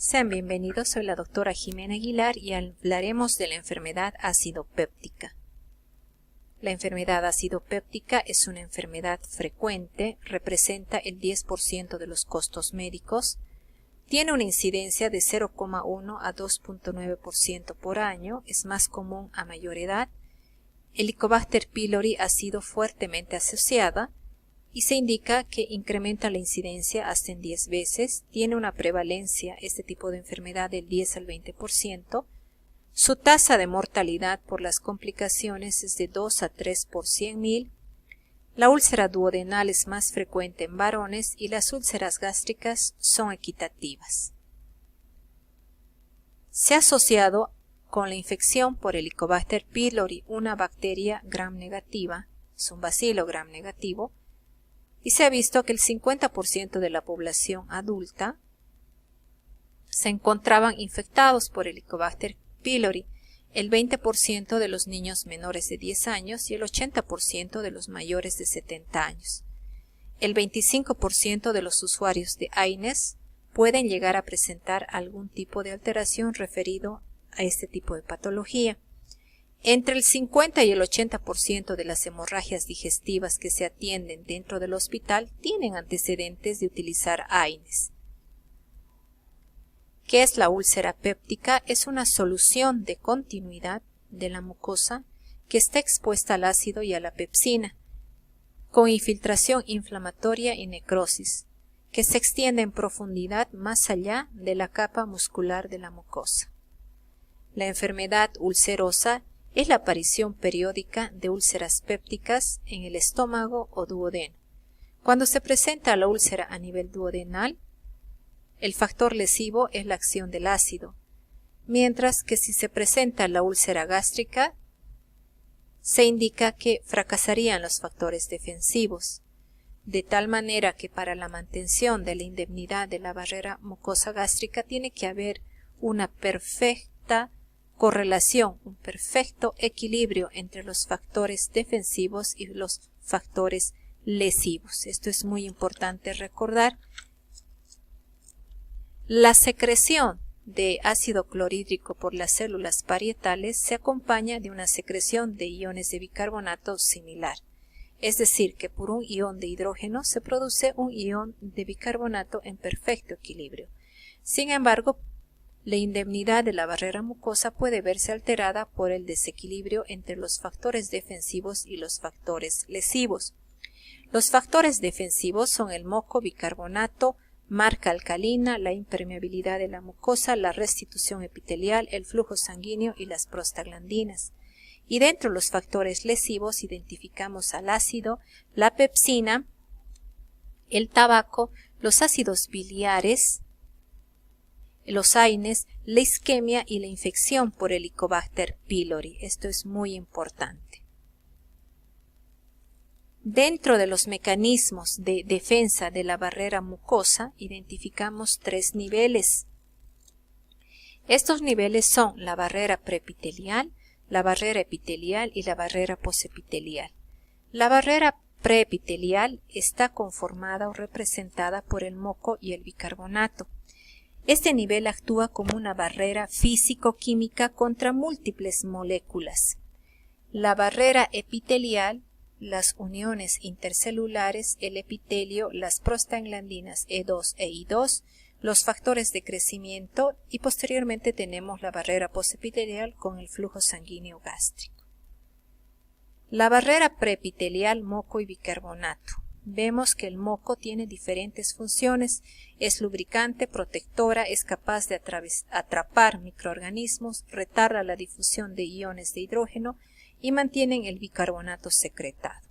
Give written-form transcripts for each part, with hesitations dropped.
Sean bienvenidos, soy la doctora Jimena Aguilar y hablaremos de la enfermedad ácido péptica. La enfermedad ácido péptica es una enfermedad frecuente, representa el 10% de los costos médicos, tiene una incidencia de 0,1 a 2,9% por año, es más común a mayor edad. El Helicobacter pylori ha sido fuertemente asociada y se indica que incrementa la incidencia hasta en 10 veces, tiene una prevalencia este tipo de enfermedad del 10 al 20%, su tasa de mortalidad por las complicaciones es de 2 a 3 por 100.000, la úlcera duodenal es más frecuente en varones y las úlceras gástricas son equitativas. Se ha asociado con la infección por Helicobacter pylori una bacteria gram negativa, es un bacilo gram negativo, y se ha visto que el 50% de la población adulta se encontraban infectados por Helicobacter pylori, el 20% de los niños menores de 10 años y el 80% de los mayores de 70 años. El 25% de los usuarios de AINES pueden llegar a presentar algún tipo de alteración referido a este tipo de patología. Entre el 50 y el 80% de las hemorragias digestivas que se atienden dentro del hospital tienen antecedentes de utilizar AINES. ¿Qué es la úlcera péptica? Es una solución de continuidad de la mucosa que está expuesta al ácido y a la pepsina, con infiltración inflamatoria y necrosis, que se extiende en profundidad más allá de la capa muscular de la mucosa. La enfermedad ulcerosa es la aparición periódica de úlceras pépticas en el estómago o duodeno. Cuando se presenta la úlcera a nivel duodenal, el factor lesivo es la acción del ácido, mientras que si se presenta la úlcera gástrica, se indica que fracasarían los factores defensivos, de tal manera que para la mantención de la indemnidad de la barrera mucosa gástrica tiene que haber una perfecta correlación, un perfecto equilibrio entre los factores defensivos y los factores lesivos. Esto es muy importante recordar. La secreción de ácido clorhídrico por las células parietales se acompaña de una secreción de iones de bicarbonato similar. Es decir, que por un ion de hidrógeno se produce un ion de bicarbonato en perfecto equilibrio. Sin embargo, la indemnidad de la barrera mucosa puede verse alterada por el desequilibrio entre los factores defensivos y los factores lesivos. Los factores defensivos son el moco, bicarbonato, marca alcalina, la impermeabilidad de la mucosa, la restitución epitelial, el flujo sanguíneo y las prostaglandinas. Y dentro de los factores lesivos identificamos al ácido, la pepsina, el tabaco, los ácidos biliares, los AINES, la isquemia y la infección por Helicobacter pylori. Esto es muy importante. Dentro de los mecanismos de defensa de la barrera mucosa identificamos 3 niveles. Estos niveles son la barrera preepitelial, la barrera epitelial y la barrera posepitelial. La barrera preepitelial está conformada o representada por el moco y el bicarbonato. Este nivel actúa como una barrera físico-química contra múltiples moléculas. La barrera epitelial, las uniones intercelulares, el epitelio, las prostaglandinas E2 e I2, los factores de crecimiento y posteriormente tenemos la barrera posepitelial con el flujo sanguíneo gástrico. La barrera preepitelial, moco y bicarbonato. Vemos que el moco tiene diferentes funciones, es lubricante, protectora, es capaz de atrapar microorganismos, retarda la difusión de iones de hidrógeno y mantienen el bicarbonato secretado.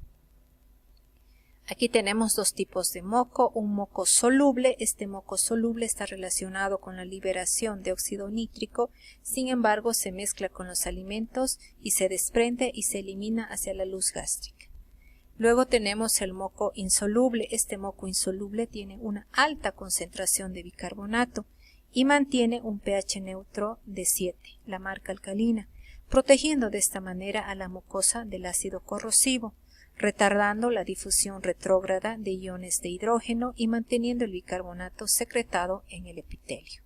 Aquí tenemos 2 tipos de moco, un moco soluble. Este moco soluble está relacionado con la liberación de óxido nítrico, sin embargo se mezcla con los alimentos y se desprende y se elimina hacia la luz gástrica. Luego tenemos el moco insoluble. Este moco insoluble tiene una alta concentración de bicarbonato y mantiene un pH neutro de 7, la marca alcalina, protegiendo de esta manera a la mucosa del ácido corrosivo, retardando la difusión retrógrada de iones de hidrógeno y manteniendo el bicarbonato secretado en el epitelio.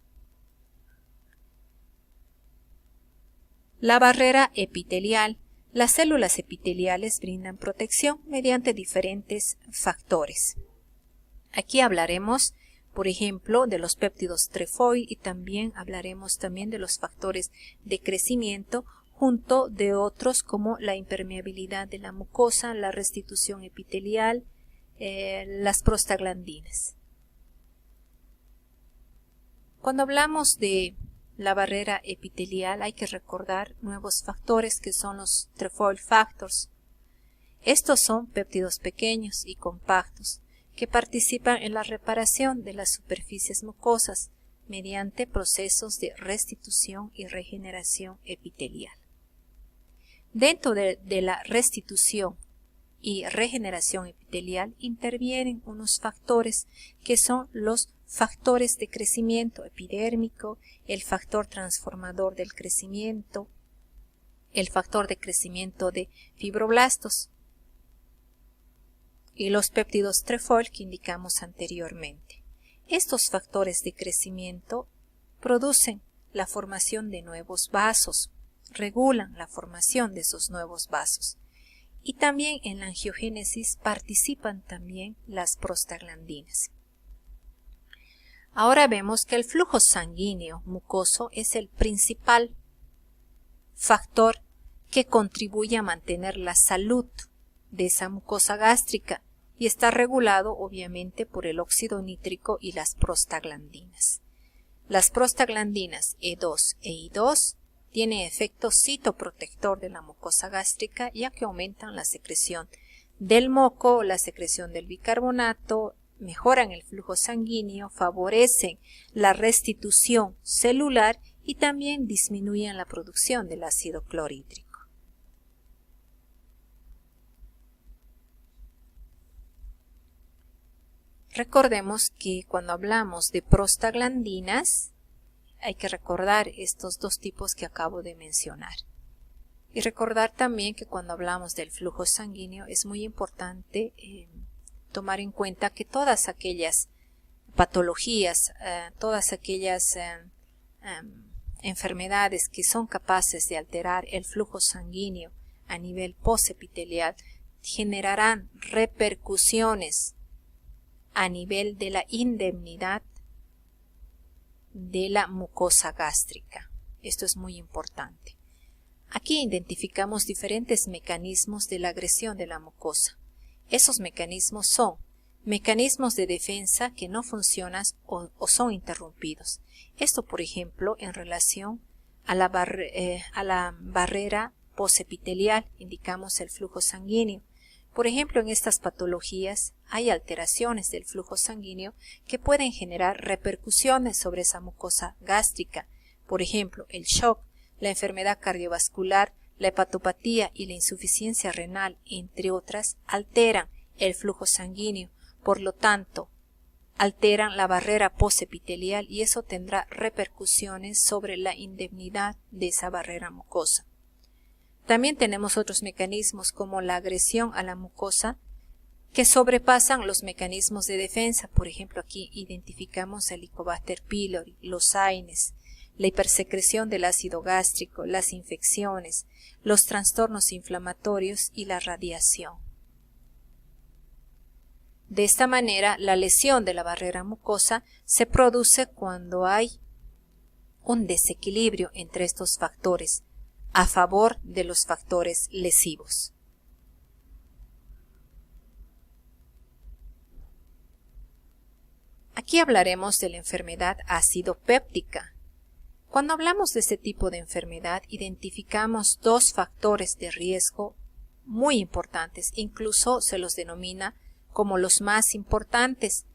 La barrera epitelial. Las células epiteliales brindan protección mediante diferentes factores. Aquí hablaremos, por ejemplo, de los péptidos trefoil y también hablaremos de los factores de crecimiento, junto de otros como la impermeabilidad de la mucosa, la restitución epitelial, las prostaglandinas. Cuando hablamos de la barrera epitelial hay que recordar nuevos factores que son los trefoil factors. Estos son péptidos pequeños y compactos que participan en la reparación de las superficies mucosas mediante procesos de restitución y regeneración epitelial. Dentro de la restitución y regeneración epitelial intervienen unos factores que son los factores de crecimiento epidérmico, el factor transformador del crecimiento, el factor de crecimiento de fibroblastos y los péptidos trefoil que indicamos anteriormente. Estos factores de crecimiento producen la formación de nuevos vasos, regulan la formación de esos nuevos vasos. Y también en la angiogénesis participan también las prostaglandinas. Ahora vemos que el flujo sanguíneo mucoso es el principal factor que contribuye a mantener la salud de esa mucosa gástrica y está regulado obviamente por el óxido nítrico y las prostaglandinas. Las prostaglandinas E2 e I2 tienen efecto citoprotector de la mucosa gástrica ya que aumentan la secreción del moco, la secreción del bicarbonato, mejoran el flujo sanguíneo, favorecen la restitución celular y también disminuyen la producción del ácido clorhídrico. Recordemos que cuando hablamos de prostaglandinas hay que recordar estos dos tipos que acabo de mencionar. Y recordar también que cuando hablamos del flujo sanguíneo es muy importante tomar en cuenta que todas aquellas patologías, todas aquellas enfermedades que son capaces de alterar el flujo sanguíneo a nivel posepitelial generarán repercusiones a nivel de la indemnidad de la mucosa gástrica. Esto es muy importante. Aquí identificamos diferentes mecanismos de la agresión de la mucosa. Esos mecanismos son mecanismos de defensa que no funcionan o son interrumpidos. Esto, por ejemplo, en relación a la barrera posepitelial, indicamos el flujo sanguíneo. Por ejemplo, en estas patologías hay alteraciones del flujo sanguíneo que pueden generar repercusiones sobre esa mucosa gástrica. Por ejemplo, el shock, la enfermedad cardiovascular, la hepatopatía y la insuficiencia renal, entre otras, alteran el flujo sanguíneo. Por lo tanto, alteran la barrera posepitelial y eso tendrá repercusiones sobre la indemnidad de esa barrera mucosa. También tenemos otros mecanismos como la agresión a la mucosa que sobrepasan los mecanismos de defensa. Por ejemplo, aquí identificamos el Helicobacter pylori, los AINES, la hipersecreción del ácido gástrico, las infecciones, los trastornos inflamatorios y la radiación. De esta manera, la lesión de la barrera mucosa se produce cuando hay un desequilibrio entre estos factores a favor de los factores lesivos. Aquí hablaremos de la enfermedad acidopéptica. Cuando hablamos de este tipo de enfermedad, identificamos dos factores de riesgo muy importantes, incluso se los denomina como los más importantes: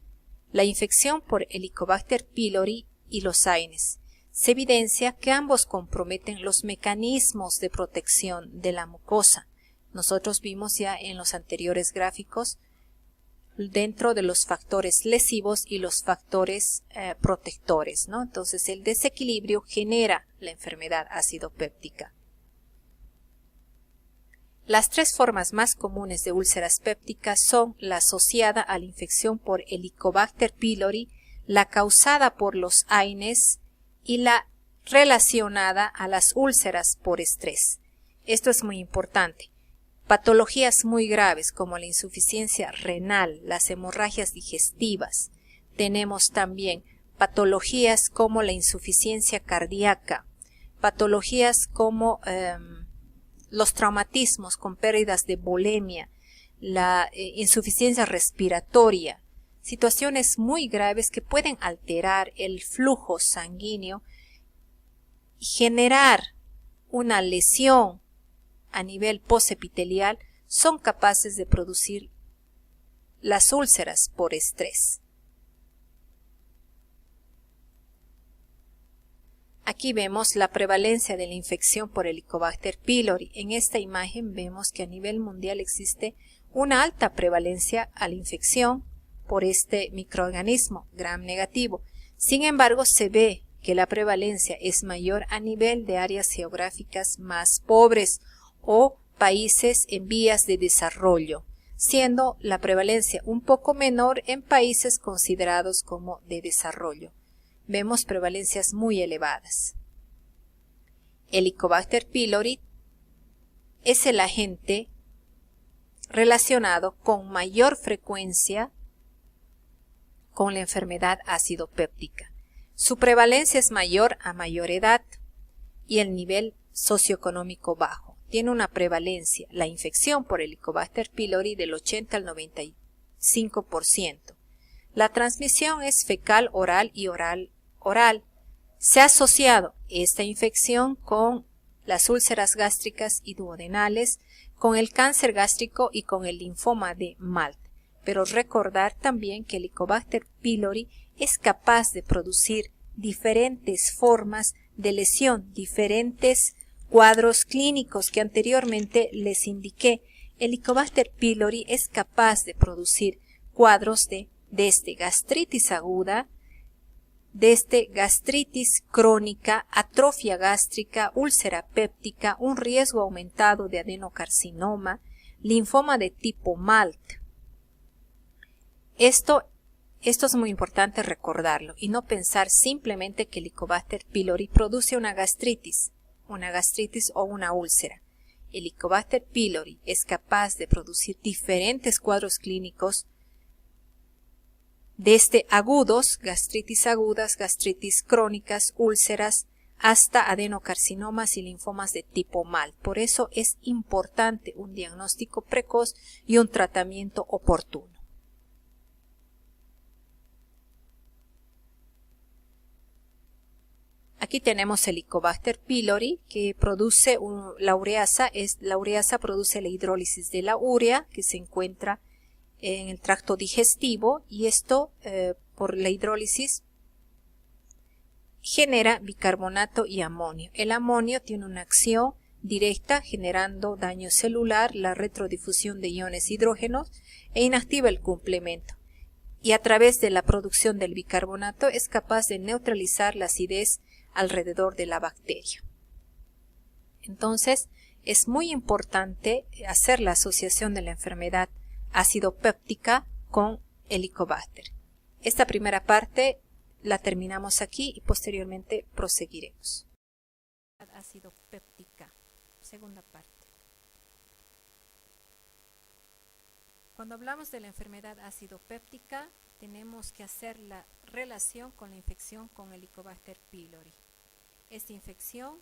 la infección por Helicobacter pylori y los AINES. Se evidencia que ambos comprometen los mecanismos de protección de la mucosa. Nosotros vimos ya en los anteriores gráficos dentro de los factores lesivos y los factores protectores, ¿no? Entonces el desequilibrio genera la enfermedad acidopéptica. Las tres formas más comunes de úlceras pépticas son la asociada a la infección por Helicobacter pylori, la causada por los AINES y la relacionada a las úlceras por estrés. Esto es muy importante. Patologías muy graves como la insuficiencia renal, las hemorragias digestivas. Tenemos también patologías como la insuficiencia cardíaca, patologías como los traumatismos con pérdidas de volemia, la insuficiencia respiratoria, situaciones muy graves que pueden alterar el flujo sanguíneo y generar una lesión a nivel posepitelial, son capaces de producir las úlceras por estrés. Aquí vemos la prevalencia de la infección por Helicobacter pylori. En esta imagen vemos que a nivel mundial existe una alta prevalencia a la infección por este microorganismo gram negativo. Sin embargo, se ve que la prevalencia es mayor a nivel de áreas geográficas más pobres o países en vías de desarrollo, siendo la prevalencia un poco menor en países considerados como de desarrollo. Vemos prevalencias muy elevadas. Helicobacter pylori es el agente relacionado con mayor frecuencia con la enfermedad ácido péptica. Su prevalencia es mayor a mayor edad y el nivel socioeconómico bajo. Tiene una prevalencia, la infección por Helicobacter pylori, del 80 al 95%. La transmisión es fecal, oral y oral. Se ha asociado esta infección con las úlceras gástricas y duodenales, con el cáncer gástrico y con el linfoma de Malt. Pero recordar también que Helicobacter pylori es capaz de producir diferentes formas de lesión, diferentes cuadros clínicos que anteriormente les indiqué. Helicobacter pylori es capaz de producir cuadros desde gastritis aguda, desde gastritis crónica, atrofia gástrica, úlcera péptica, un riesgo aumentado de adenocarcinoma, linfoma de tipo Malt. Esto es muy importante recordarlo y no pensar simplemente que Helicobacter pylori produce una gastritis o una úlcera. Helicobacter pylori es capaz de producir diferentes cuadros clínicos desde agudos, gastritis agudas, gastritis crónicas, úlceras, hasta adenocarcinomas y linfomas de tipo Malt. Por eso es importante un diagnóstico precoz y un tratamiento oportuno. Aquí tenemos Helicobacter pylori que produce la ureasa. La ureasa produce la hidrólisis de la urea que se encuentra en el tracto digestivo y esto por la hidrólisis genera bicarbonato y amonio. El amonio tiene una acción directa generando daño celular, la retrodifusión de iones hidrógenos e inactiva el complemento. Y a través de la producción del bicarbonato es capaz de neutralizar la acidez alrededor de la bacteria. Entonces, es muy importante hacer la asociación de la enfermedad ácido péptica con Helicobacter. Esta primera parte la terminamos aquí y posteriormente proseguiremos. Ácido péptica, segunda parte. Cuando hablamos de la enfermedad ácido péptica, tenemos que hacer la relación con la infección con Helicobacter pylori. Esta infección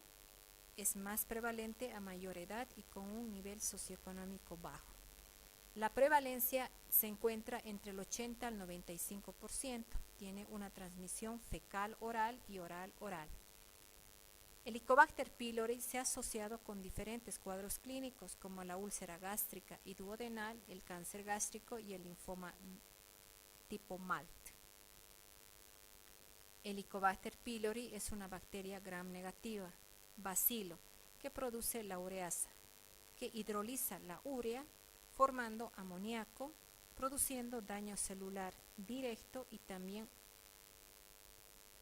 es más prevalente a mayor edad y con un nivel socioeconómico bajo. La prevalencia se encuentra entre el 80 al 95%. Tiene una transmisión fecal oral y oral oral. Helicobacter pylori se ha asociado con diferentes cuadros clínicos como la úlcera gástrica y duodenal, el cáncer gástrico y el linfoma tipo Malt. Helicobacter pylori es una bacteria gram negativa, bacilo, que produce la ureasa, que hidroliza la urea formando amoníaco, produciendo daño celular directo y también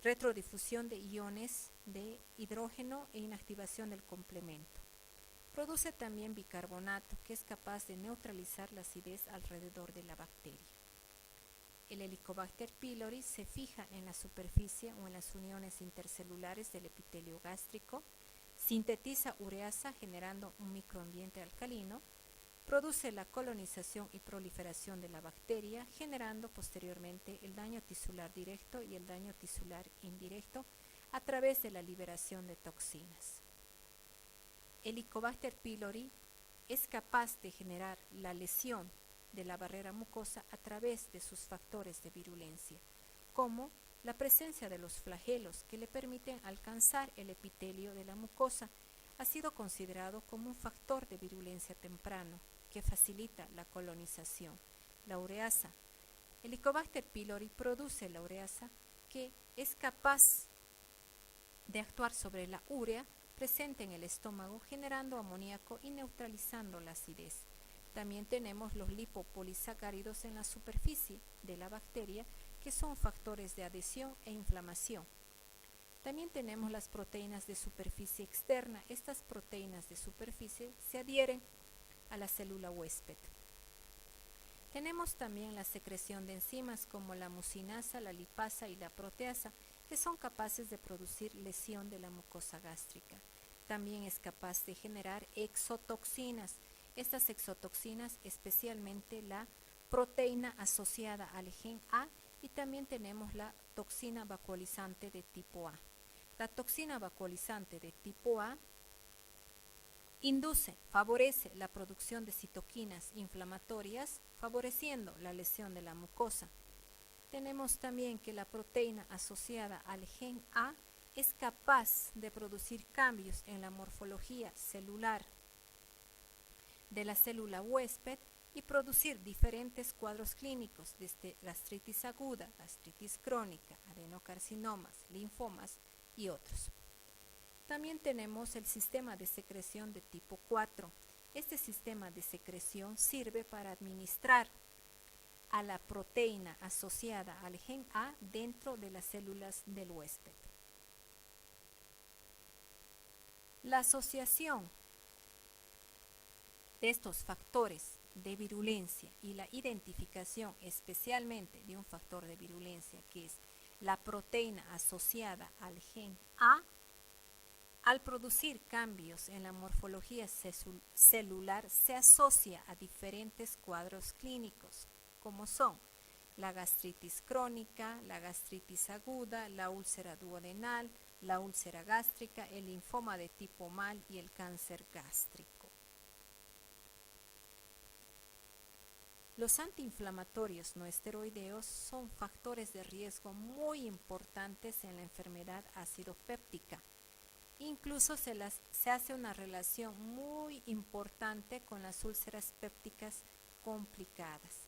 retrodifusión de iones de hidrógeno e inactivación del complemento. Produce también bicarbonato, que es capaz de neutralizar la acidez alrededor de la bacteria. El Helicobacter pylori se fija en la superficie o en las uniones intercelulares del epitelio gástrico, sintetiza ureasa generando un microambiente alcalino, produce la colonización y proliferación de la bacteria, generando posteriormente el daño tisular directo y el daño tisular indirecto a través de la liberación de toxinas. Helicobacter pylori es capaz de generar la lesión de la barrera mucosa a través de sus factores de virulencia, como la presencia de los flagelos que le permiten alcanzar el epitelio de la mucosa. Ha sido considerado como un factor de virulencia temprano que facilita la colonización. La ureasa. Helicobacter pylori produce la ureasa que es capaz de actuar sobre la urea presente en el estómago, generando amoníaco y neutralizando la acidez. También tenemos los lipopolisacáridos en la superficie de la bacteria, que son factores de adhesión e inflamación. También tenemos las proteínas de superficie externa. Estas proteínas de superficie se adhieren a la célula huésped. Tenemos también la secreción de enzimas como la mucinasa, la lipasa y la proteasa, que son capaces de producir lesión de la mucosa gástrica. También es capaz de generar exotoxinas. Estas exotoxinas, especialmente la proteína asociada al gen A, y también tenemos la toxina vacuolizante de tipo A. La toxina vacuolizante de tipo A favorece la producción de citoquinas inflamatorias, favoreciendo la lesión de la mucosa. Tenemos también que la proteína asociada al gen A es capaz de producir cambios en la morfología celular de la célula huésped y producir diferentes cuadros clínicos, desde gastritis aguda, gastritis crónica, adenocarcinomas, linfomas y otros. También tenemos el sistema de secreción de tipo 4. Este sistema de secreción sirve para administrar a la proteína asociada al gen A dentro de las células del huésped. La asociación de estos factores de virulencia y la identificación especialmente de un factor de virulencia que es la proteína asociada al gen A, al producir cambios en la morfología celular se asocia a diferentes cuadros clínicos, como son la gastritis crónica, la gastritis aguda, la úlcera duodenal, la úlcera gástrica, el linfoma de tipo MAL y el cáncer gástrico. Los antiinflamatorios no esteroideos son factores de riesgo muy importantes en la enfermedad ácido-péptica. Incluso se hace una relación muy importante con las úlceras pépticas complicadas.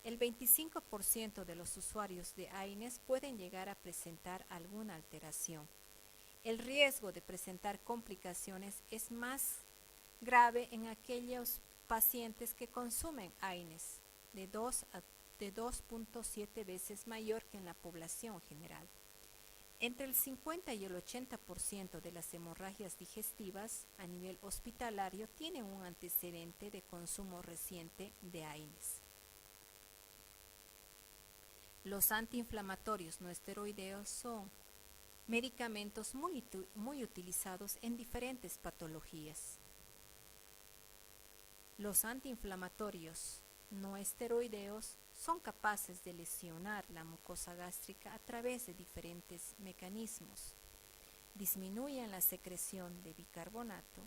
El 25% de los usuarios de AINES pueden llegar a presentar alguna alteración. El riesgo de presentar complicaciones es más grave en aquellos pacientes que consumen AINES, de 2.7 veces mayor que en la población general. Entre el 50 y el 80% de las hemorragias digestivas a nivel hospitalario tienen un antecedente de consumo reciente de AINES. Los antiinflamatorios no esteroideos son medicamentos muy utilizados en diferentes patologías. Los antiinflamatorios no esteroideos son capaces de lesionar la mucosa gástrica a través de diferentes mecanismos. Disminuyen la secreción de bicarbonato,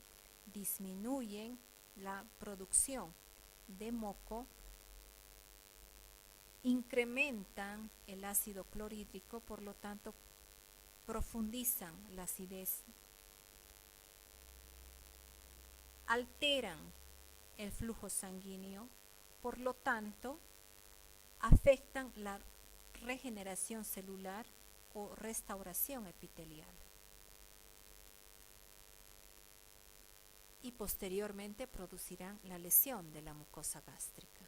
disminuyen la producción de moco, incrementan el ácido clorhídrico, por lo tanto profundizan la acidez, alteran el flujo sanguíneo, por lo tanto afectan la regeneración celular o restauración epitelial. Y posteriormente producirán la lesión de la mucosa gástrica.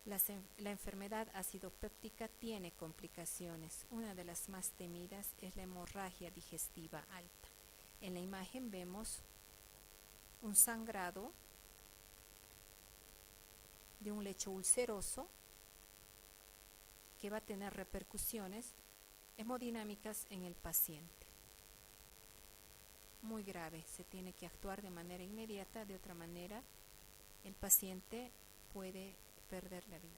La enfermedad acidopéptica tiene complicaciones. Una de las más temidas es la hemorragia digestiva alta. En la imagen vemos un sangrado de un lecho ulceroso que va a tener repercusiones hemodinámicas en el paciente. Muy grave, se tiene que actuar de manera inmediata, de otra manera el paciente puede perder la vida.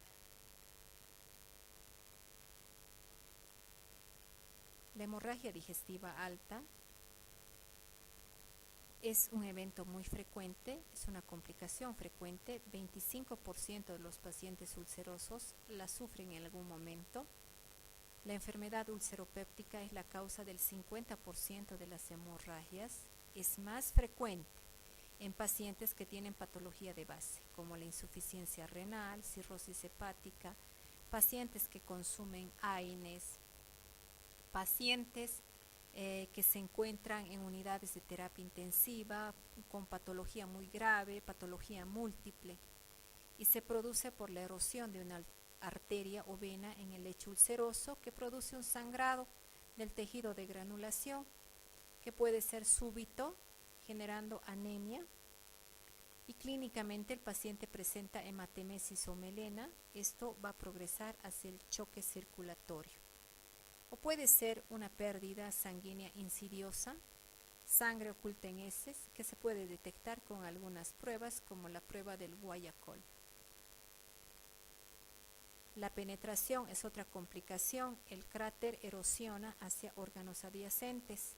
La hemorragia digestiva alta es un evento muy frecuente, es una complicación frecuente. 25% de los pacientes ulcerosos la sufren en algún momento. La enfermedad ulceropéptica es la causa del 50% de las hemorragias. Es más frecuente en pacientes que tienen patología de base, como la insuficiencia renal, cirrosis hepática, pacientes que consumen AINES, pacientes que se encuentran en unidades de terapia intensiva con patología muy grave, patología múltiple, y se produce por la erosión de una arteria o vena en el lecho ulceroso que produce un sangrado del tejido de granulación que puede ser súbito, generando anemia, y clínicamente el paciente presenta hematemesis o melena. Esto va a progresar hacia el choque circulatorio. O puede ser una pérdida sanguínea insidiosa, sangre oculta en heces, que se puede detectar con algunas pruebas como la prueba del Guayacol. La penetración es otra complicación. El cráter erosiona hacia órganos adyacentes.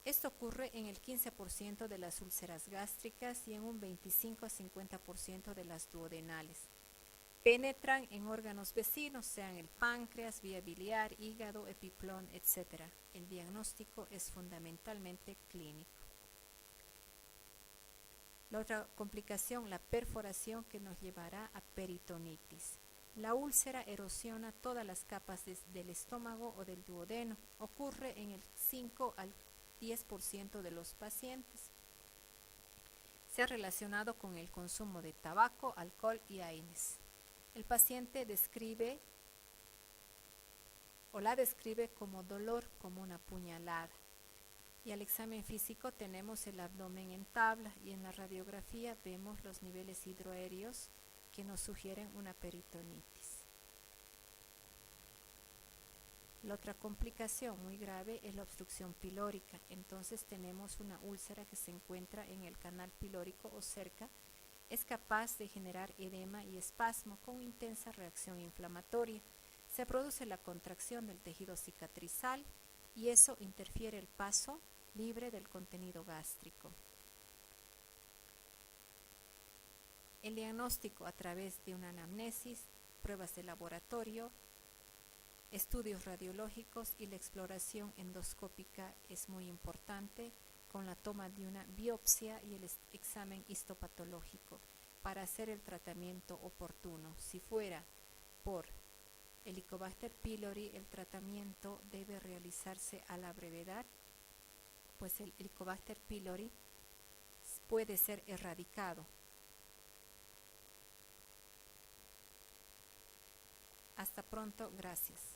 Esto ocurre en el 15% de las úlceras gástricas y en un 25 a 50% de las duodenales. Penetran en órganos vecinos, sean el páncreas, vía biliar, hígado, epiplón, etc. El diagnóstico es fundamentalmente clínico. La otra complicación, la perforación, que nos llevará a peritonitis. La úlcera erosiona todas las capas del estómago o del duodeno. Ocurre en el 5 al 10% de los pacientes. Se ha relacionado con el consumo de tabaco, alcohol y AINES. El paciente describe o la describe como dolor, como una puñalada. Y al examen físico tenemos el abdomen en tabla y en la radiografía vemos los niveles hidroaéreos que nos sugieren una peritonitis. La otra complicación muy grave es la obstrucción pilórica. Entonces tenemos una úlcera que se encuentra en el canal pilórico o cerca. Es capaz de generar edema y espasmo con intensa reacción inflamatoria. Se produce la contracción del tejido cicatrizal y eso interfiere el paso libre del contenido gástrico. El diagnóstico a través de una anamnesis, pruebas de laboratorio, estudios radiológicos y la exploración endoscópica es muy importante, con la toma de una biopsia y el examen histopatológico para hacer el tratamiento oportuno. Si fuera por Helicobacter pylori, el tratamiento debe realizarse a la brevedad, pues el Helicobacter pylori puede ser erradicado. Hasta pronto, gracias.